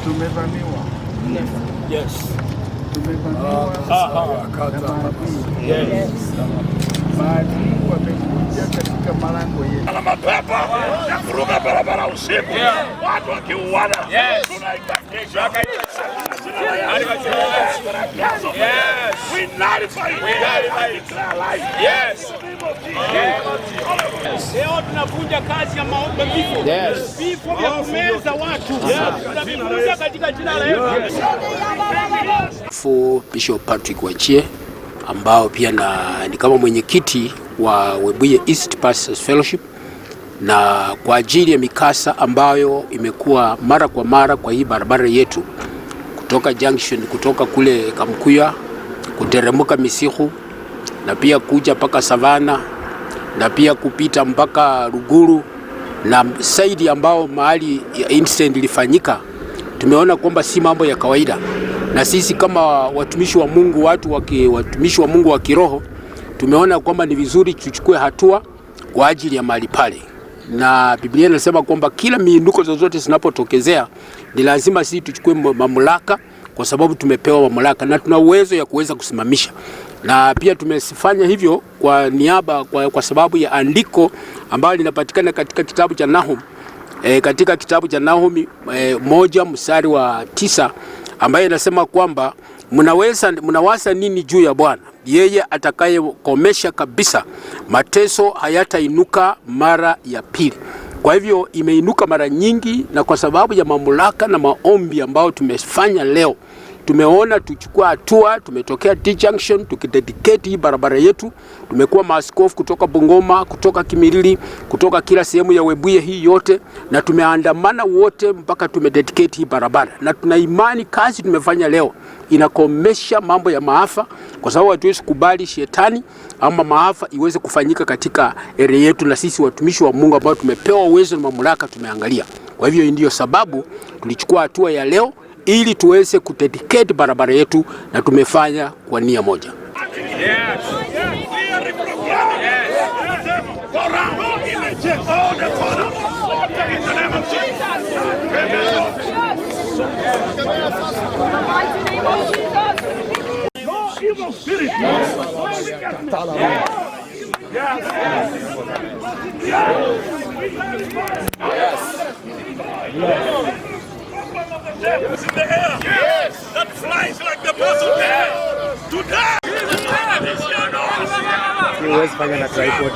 Tumevamiwa. Yes. Tumevamiwa. Yes. Maadui wamekuja katika malango yetu. Na mapepo ya kuruka barabara usiku. Watu wakiuana. Tunaita kesho. Yes. We nullify. Declare life. Yes. Leo tunavunja kazi ya maombi vifo. Yes. Vifo vya kumeza watu. Tunavunja katika jina la Yesu. Bishop Patrick Wachie ambao pia ni kama mwenyekiti wa Webuye East Pastors Fellowship, na kwa ajili ya mikasa ambayo imekuwa mara kwa mara kwa hii barabara yetu kutoka junction, kutoka kule Kamkuya kuteremuka Misihu na pia kuja mpaka Savana na pia kupita mpaka Ruguru na saidi ambao mahali ya incident ilifanyika, tumeona kwamba si mambo ya kawaida. Na sisi kama watumishi wa Mungu, watumishi wa Mungu wa kiroho, tumeona kwamba ni vizuri tuchukue hatua kwa ajili ya mahali pale. Na Biblia inasema kwamba kila miinuko zozote zinapotokezea ni lazima sisi tuchukue mamlaka, kwa sababu tumepewa mamlaka na tuna uwezo ya kuweza kusimamisha. Na pia tumefanya hivyo kwa niaba kwa sababu ya andiko ambalo linapatikana katika kitabu cha Nahum, katika kitabu cha Nahum 1:9 ambaye inasema kwamba mnawasa nini juu ya Bwana, yeye atakayekomesha kabisa, mateso hayatainuka mara ya pili. Kwa hivyo imeinuka mara nyingi, na kwa sababu ya mamlaka na maombi ambao tumefanya leo, tumeona tuchukua hatua. Tumetokea T-Junction tukidedicate hii barabara yetu. Tumekuwa maaskofu kutoka Bungoma, kutoka Kimilili, kutoka kila sehemu ya Webuye hii yote, na tumeandamana wote mpaka tumededicate hii barabara. Na tuna imani kazi tumefanya leo inakomesha mambo ya maafa, kwa sababu hatuwezi kubali shetani ama maafa iweze kufanyika katika area yetu, na sisi watumishi wa Mungu ambao tumepewa uwezo na mamlaka tumeangalia. Kwa hivyo ndio sababu tulichukua hatua ya leo ili tuweze kudedicate barabara yetu, na tumefanya kwa nia moja. It's in the air. Yes. That flies like the birds of the air. Today. Huwezi fanya na tripod.